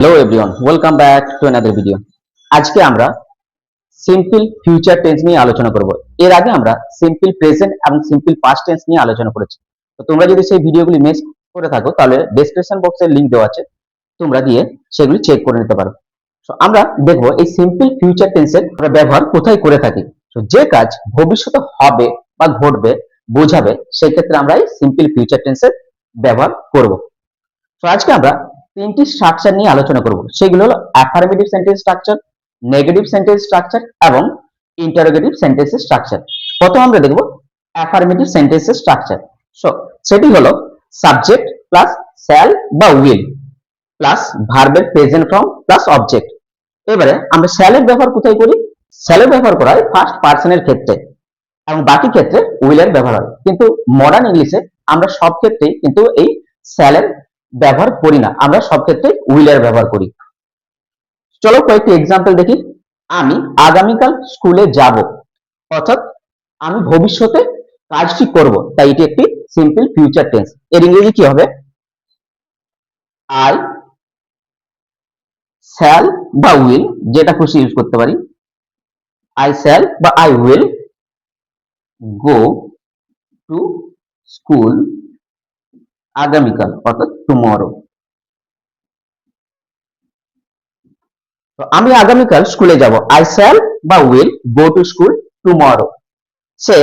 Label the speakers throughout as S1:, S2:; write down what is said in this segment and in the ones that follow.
S1: Hello everyone, welcome back to another video. আজকে আমরা simple future tense নিয়ে আলোচনা করব। এর আগে আমরা সিম্পল প্রেজেন্ট এবং সিম্পল পাস্ট টেন্স নিয়ে আলোচনা করেছি। তো তোমরা যদি সেই ভিডিওগুলি মিস করে থাকো তাহলে ডেসক্রিপশন বক্সে লিংক দেওয়া আছে, তোমরা গিয়ে সেগুলি চেক করে নিতে পারো। তো আমরা দেখব এই সিম্পল ফিউচার টেন্সের আমরা ব্যবহার কোথায় করে থাকি। তো যে কাজ ভবিষ্যতে হবে বা ঘটবে বোঝাবে সেই ক্ষেত্রে আমরা এই সিম্পল ফিউচার টেন্সের ব্যবহার করব। তো আজকে আমরা তিনটি স্ট্রাকচার নিয়ে আলোচনা করব। সেগুলো হলো affirmative sentence structure, negative sentence structure এবং ইন্টারোগেটিভ সেন্টেন্সের স্ট্রাকচার। প্রথম আমরা দেখব অ্যাফার্মেটিভ সেন্টেন্সের স্ট্রাকচার। সো সেটি হলো সাবজেক্ট প্লাস শ্যাল বা উইল প্লাস ভার্বের প্রেজেন্ট ফর্ম প্লাস অবজেক্ট। এবারে আমরা শ্যালের ব্যবহার কোথায় করি? শ্যালের ব্যবহার করা হয় ফার্স্ট পার্সনের ক্ষেত্রে এবং বাকি ক্ষেত্রে উইলের ব্যবহার হয়। কিন্তু মডার্ন ইংলিশে আমরা সব ক্ষেত্রেই কিন্তু এই শ্যালের ব্যবহার করি না, আমরা সব ক্ষেত্রে উইলের ব্যবহার করি। চলো কয়েকটি এক্সাম্পল দেখি। আমি আগামীকাল স্কুলে যাব, অর্থাৎ আমি ভবিষ্যতে কাজটি করব, তাই এটি একটি সিম্পল ফিউচার টেন্স। এর ইংরেজি কি হবে? আই শ্যাল বা উইল, যেটা খুশি ইউজ করতে পারি। আই শ্যাল বা I will go to school আগামীকাল, অর্থাৎ টুমরো। তো আমি আগামীকাল স্কুলে যাব, আই শ্যাল বা will go to school tomorrow. সে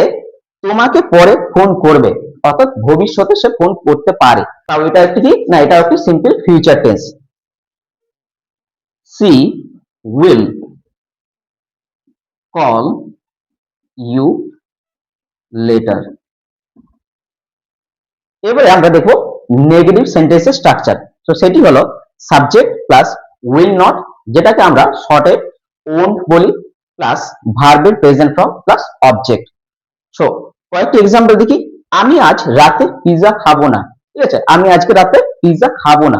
S1: তোমাকে পরে ফোন করবে, অর্থাৎ ভবিষ্যতে সে ফোন করতে পারে। তাও এটা একটি কি না, এটা একটি simple future tense. She will call you later. এবারে আমরা দেখব নেগেটিভ সেন্টেন্সের স্ট্রাকচার। তো সেটি হলো সাবজেক্ট প্লাস উইল নট, যেটাকে আমরা শর্টে ওন্ট বলি, প্লাস ভার্বের present form plus object. So কয়েকটি এক্সাম্পল দেখি। আমি আজ রাতে পিৎজা খাবো না। ঠিক আছে, আমি আজকে রাতে পিৎজা খাবো না,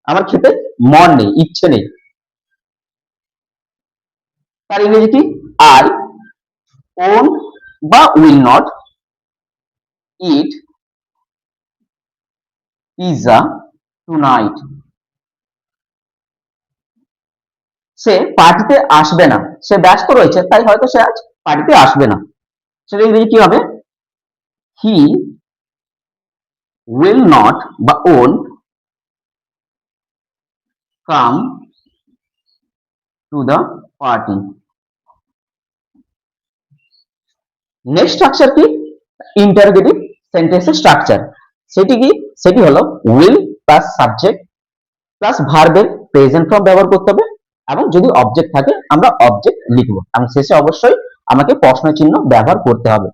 S1: আমার খেতে মন নেই, ইচ্ছে নেই। তার ইংরেজি কি? আই ওন্ট বা will not eat pizza tonight. সে পার্টিতে আসবে না, সে ব্যস্ত রয়েছে, তাই হয়তো সে আজ পার্টিতে আসবে না। সেটা ইংরেজি কি হবে? হি উইল নট বা won't come to the party. Next structure কি? ইন্টারোগেটিভ সেন্টেন্সের স্ট্রাকচার। সেটি কি? সেটি হলো উইল প্লাস সাবজেক্ট প্লাস ভার্বের প্রেজেন্ট ফর্ম ব্যবহার করতে হবে, এবং যদি অবজেক্ট থাকে আমরা অবজেক্ট লিখবো, এবং শেষে অবশ্যই আমাকে প্রশ্ন চিহ্ন ব্যবহার করতে হবে।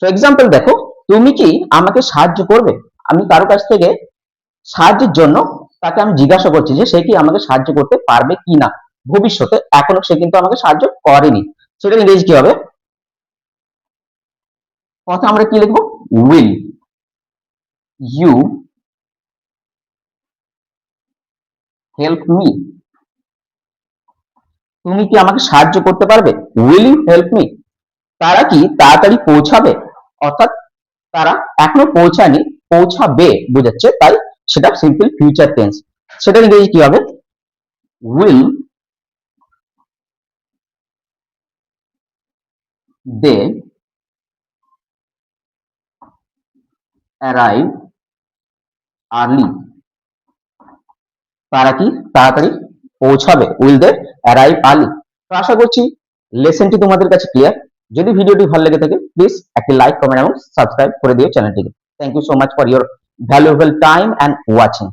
S1: তো এক্সাম্পল দেখো, তুমি কি আমাকে সাহায্য করবে? আমি কারো কাছ থেকে সাহায্যের জন্য তাকে আমি জিজ্ঞাসা করছি যে সে কি আমাকে সাহায্য করতে পারবে কিনা ভবিষ্যতে। এখনো সে কিন্তু আমাকে সাহায্য করেনি। সেটা ইংরেজি কি হবে? কথা আমরা কি লিখবো? Will you help me. তুমি কি আমাকে সাহায্য করতে পারবে? Will you help me. তারা কি তাড়াতাড়ি পৌঁছাবে, অর্থাৎ তারা এখনো পৌঁছায়নি, পৌঁছাবে বোঝাচ্ছে, তাই সেটা সিম্পল ফিউচার টেন্স। সেটা ইংরেজি কি হবে? Will they arrive early. তারা কি তাড়াতাড়ি পৌঁছাবে, উইল দে অ্যারাইভ আর্লি। তো আশা করছি লেসনটি তোমাদের কাছে ক্লিয়ার। যদি ভিডিওটি ভালো লেগে থাকে প্লিজ একটি লাইক, কমেন্ট এবং সাবস্ক্রাইব করে দিও চ্যানেলটিকে। Thank you so much for your valuable time and watching.